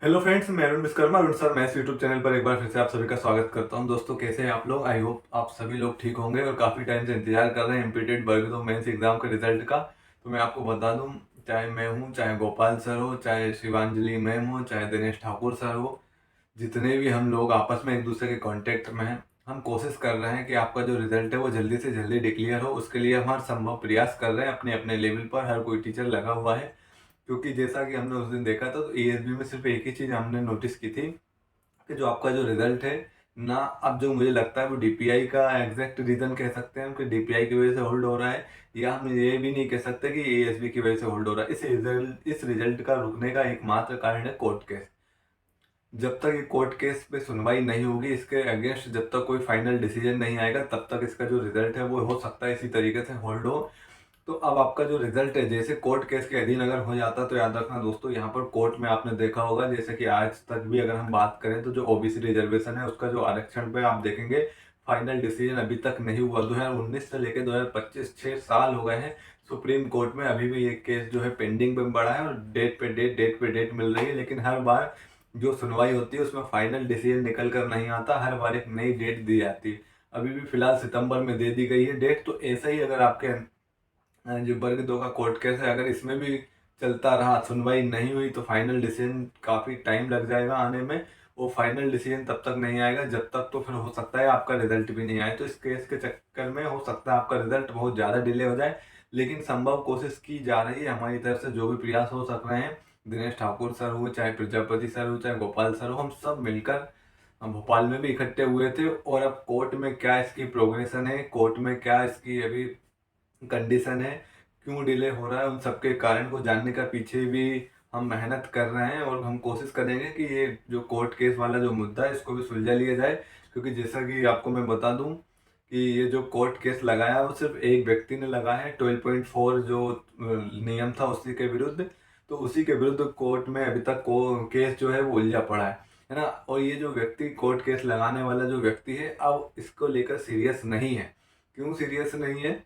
Hello friends, मैं Arun Vishwakarma Arun sir maths YouTube channel पर एक बार फिर से आप सभी का स्वागत करता हूं। दोस्तों, कैसे हैं आप लोग? आई होप आप सभी लोग ठीक होंगे और काफ़ी टाइम से इंतजार कर रहे हैं एमपीटेड वर्ग 2 मेंस एग्जाम के रिजल्ट का। तो मैं आपको बता दूं, चाहे मैं हूं, चाहे गोपाल सर हो, चाहे शिवांजलि मैम हो, चाहे दिनेश ठाकुर सर हो, जितने भी हम लोग आपस में एक दूसरे के कांटेक्ट में हैं, हम कोशिश कर रहे हैं कि आपका जो रिजल्ट है वो जल्दी से जल्दी डिक्लेयर हो। उसके लिए हम हर संभव प्रयास कर रहे हैं। अपने अपने लेवल पर हर कोई टीचर लगा हुआ है, क्योंकि जैसा कि हमने उस दिन देखा था, तो एएसबी में सिर्फ एक ही चीज़ हमने नोटिस की थी कि जो आपका जो रिजल्ट है ना, अब जो मुझे लगता है वो डीपीआई का एग्जैक्ट रीजन कह सकते हैं कि डीपीआई की वजह से होल्ड हो रहा है, या हम ये भी नहीं कह सकते कि एएसबी की वजह से होल्ड हो रहा है। इस रिजल्ट का रुकने का एकमात्र कारण है कोर्ट केस। जब तक ये कोर्ट केस पे सुनवाई नहीं होगी, इसके अगेंस्ट जब तक कोई फाइनल डिसीजन नहीं आएगा, तब तक इसका जो रिजल्ट है वो हो सकता है इसी तरीके से होल्ड हो। तो अब आपका जो रिजल्ट है, जैसे कोर्ट केस के अधीन अगर हो जाता, तो याद रखना दोस्तों, यहाँ पर कोर्ट में आपने देखा होगा, जैसे कि आज तक भी अगर हम बात करें, तो जो ओबीसी रिजर्वेशन है उसका जो आरक्षण पे आप देखेंगे, फाइनल डिसीजन अभी तक नहीं हुआ। 2019 से लेकर 2025 6 साल हो गए हैं। सुप्रीम कोर्ट में अभी भी एक केस जो है पेंडिंग पे पड़ा है, और डेट पे डेट मिल रही है, लेकिन हर बार जो सुनवाई होती है उसमें फाइनल डिसीजन निकल कर नहीं आता। हर बार एक नई डेट दी जाती है। अभी भी फिलहाल सितंबर में दे दी गई है डेट। तो ऐसा ही अगर आपके जो वर्ग 2 का कोर्ट केस है, अगर इसमें भी चलता रहा, सुनवाई नहीं हुई, तो फाइनल डिसीजन काफ़ी टाइम लग जाएगा आने में। वो फाइनल डिसीजन तब तक नहीं आएगा जब तक, तो फिर हो सकता है आपका रिजल्ट भी नहीं आए। तो इस केस के चक्कर में हो सकता है आपका रिजल्ट बहुत ज़्यादा डिले हो जाए, लेकिन संभव कोशिश की जा रही है हमारी तरफ से। जो भी प्रयास हो सक रहे हैं, दिनेश ठाकुर सर हो, चाहे प्रजापति सर हो, चाहे गोपाल सर हो, हम सब मिलकर हम भोपाल में भी इकट्ठे हुए थे। और अब कोर्ट में क्या इसकी प्रोग्रेशन है, कोर्ट में क्या इसकी अभी कंडीशन है, क्यों डिले हो रहा है, उन सबके कारण को जानने का पीछे भी हम मेहनत कर रहे हैं। और हम कोशिश करेंगे कि ये जो कोर्ट केस वाला जो मुद्दा है, इसको भी सुलझा लिया जाए। क्योंकि जैसा कि आपको मैं बता दूं कि ये जो कोर्ट केस लगाया है वो सिर्फ एक व्यक्ति ने लगाया है, 12.4 जो नियम था उसी के विरुद्ध। तो उसी के विरुद्ध कोर्ट में अभी तक केस जो है वो उलझा पड़ा है ना। और ये जो व्यक्ति कोर्ट केस लगाने वाला जो व्यक्ति है, अब इसको लेकर सीरियस नहीं है। क्यों सीरियस नहीं है?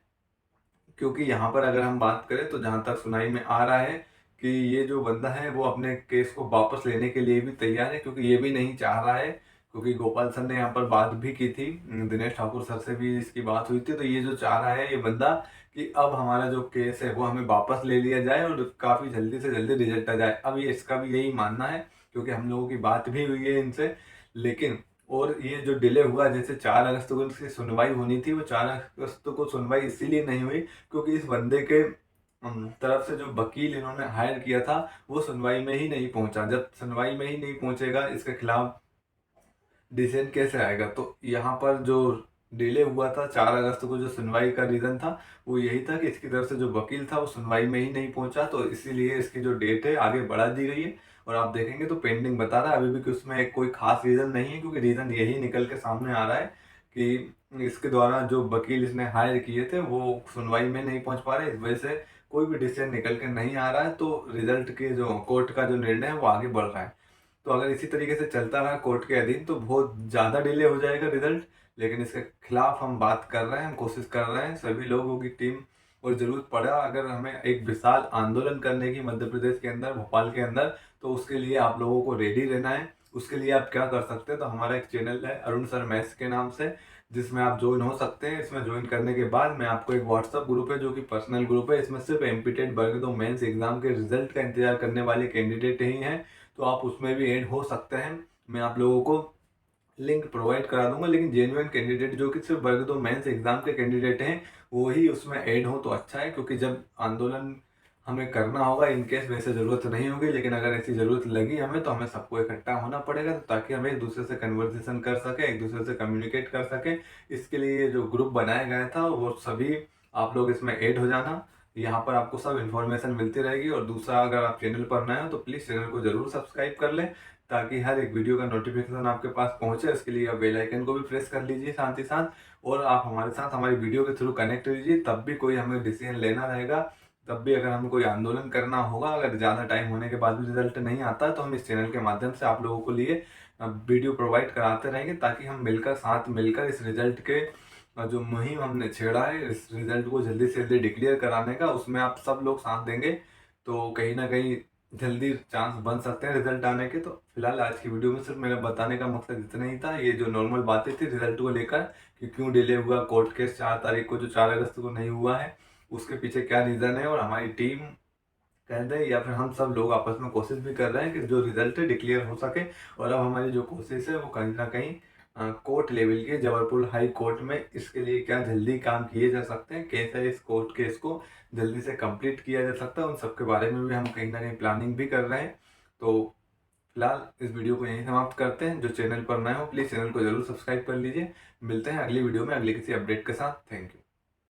क्योंकि यहाँ पर अगर हम बात करें, तो जहाँ तक सुनाई में आ रहा है कि ये जो बंदा है वो अपने केस को वापस लेने के लिए भी तैयार है, क्योंकि ये भी नहीं चाह रहा है। क्योंकि गोपाल सर ने यहाँ पर बात भी की थी, दिनेश ठाकुर सर से भी इसकी बात हुई थी। तो ये जो चाह रहा है ये बंदा कि अब हमारा जो केस है वो हमें वापस ले लिया जाए और काफ़ी जल्दी से जल्दी रिजल्ट आ जाए। अब ये इसका भी यही मानना है, क्योंकि हम लोगों की बात भी हुई है इनसे। लेकिन और ये जो डिले हुआ, जैसे 4 अगस्त को इसकी सुनवाई होनी थी, वो 4 अगस्त को सुनवाई इसीलिए नहीं हुई क्योंकि इस बंदे के तरफ से जो वकील इन्होंने हायर किया था वो सुनवाई में ही नहीं पहुंचा। जब सुनवाई में ही नहीं पहुंचेगा, इसके खिलाफ डिसीजन कैसे आएगा? तो यहाँ पर जो डिले हुआ था 4 अगस्त को, जो सुनवाई का रीजन था वो यही था कि इसकी तरफ से जो वकील था वो सुनवाई में ही नहीं पहुंचा। तो इसीलिए इसकी जो डेट है आगे बढ़ा दी गई है। और आप देखेंगे तो पेंडिंग बता रहा है अभी भी कि उसमें एक कोई खास रीजन नहीं है, क्योंकि रीजन यही निकल के सामने आ रहा है कि इसके द्वारा जो वकील इसने हायर किए थे वो सुनवाई में नहीं पहुंच पा रहे। इस वजह से कोई भी डिसीजन निकल के नहीं आ रहा है। तो रिजल्ट के जो कोर्ट का जो निर्णय है वो आगे बढ़ रहा है। तो अगर इसी तरीके से चलता रहा कोर्ट के अधीन, तो बहुत ज़्यादा डिले हो जाएगा रिजल्ट। लेकिन इसके खिलाफ हम बात कर रहे हैं, हम कोशिश कर रहे हैं, सभी लोगों की टीम। और ज़रूरत पड़ा अगर हमें एक विशाल आंदोलन करने की मध्य प्रदेश के अंदर, भोपाल के अंदर, तो उसके लिए आप लोगों को रेडी रहना है। उसके लिए आप क्या कर सकते हैं, तो हमारा एक चैनल है अरुण सर मैथ्स के नाम से, जिसमें आप ज्वाइन हो सकते हैं। इसमें ज्वाइन करने के बाद मैं आपको एक व्हाट्सअप ग्रुप है जो कि पर्सनल ग्रुप है, इसमें सिर्फ एमपीटेड वर्ग 2 मेंस एग्जाम के रिजल्ट का इंतजार करने वाले कैंडिडेट ही हैं। तो आप उसमें भी ऐड हो सकते हैं। मैं आप लोगों को लिंक प्रोवाइड करा दूंगा, लेकिन जेन्युइन कैंडिडेट जो कि सिर्फ वर्ग 2 मेंस एग्जाम के कैंडिडेट हैं वो ही उसमें ऐड हो तो अच्छा है। क्योंकि जब आंदोलन हमें करना होगा, इनकेस वैसे ज़रूरत नहीं होगी, लेकिन अगर ऐसी ज़रूरत लगी हमें, तो हमें सबको इकट्ठा होना पड़ेगा, तो ताकि हम एक दूसरे से कन्वर्सेशन कर सकें, एक दूसरे से कम्युनिकेट कर सकें। इसके लिए ये जो ग्रुप बनाया गया था वो सभी आप लोग इसमें ऐड हो जाना। यहाँ पर आपको सब इन्फॉर्मेशन मिलती रहेगी। और दूसरा, अगर आप चैनल पर नए हो तो प्लीज़ चैनल को ज़रूर सब्सक्राइब कर लें, ताकि हर एक वीडियो का नोटिफिकेशन आपके पास पहुंचे। इसके लिए आप बेल आइकन को भी प्रेस कर लीजिए साथ ही साथ। और आप हमारे साथ हमारी वीडियो के थ्रू कनेक्ट लीजिए, तब भी कोई हमें डिसीजन लेना रहेगा, तब भी अगर हमें कोई आंदोलन करना होगा, अगर ज़्यादा टाइम होने के बाद भी रिजल्ट नहीं आता, तो हम इस चैनल के माध्यम से आप लोगों के लिए वीडियो प्रोवाइड कराते रहेंगे, ताकि हम मिलकर, साथ मिलकर इस रिजल्ट के जो मुहिम हमने छेड़ा है, इस रिजल्ट को जल्दी से जल्दी डिक्लेयर कराने का, उसमें आप सब लोग साथ देंगे। तो कहीं ना कहीं जल्दी चांस बन सकते हैं रिजल्ट आने के। तो फिलहाल आज की वीडियो में सिर्फ मेरा बताने का मकसद इतना ही था, ये जो नॉर्मल बातें थी रिजल्ट को लेकर कि क्यों डिले हुआ, कोर्ट केस 4 तारीख को जो 4 अगस्त को नहीं हुआ है उसके पीछे क्या रीज़न है, और हमारी टीम कह दें या फिर हम सब लोग आपस में कोशिश भी कर रहे हैं कि जो रिजल्ट है डिक्लेयर हो सके। और अब हमारी जो कोशिश है वो कहीं ना कहीं कोर्ट लेवल के जबलपुर हाई कोर्ट में इसके लिए क्या जल्दी काम किए जा सकते हैं, कैसे इस कोर्ट केस को जल्दी से कंप्लीट किया जा सकता है, उन सब के बारे में भी हम कहीं ना कहीं प्लानिंग भी कर रहे हैं। तो फिलहाल इस वीडियो को यहीं समाप्त करते हैं। जो चैनल पर नए हो प्लीज़ चैनल को जरूर सब्सक्राइब कर लीजिए। मिलते हैं अगली वीडियो में अगले किसी अपडेट के साथ। Thank you.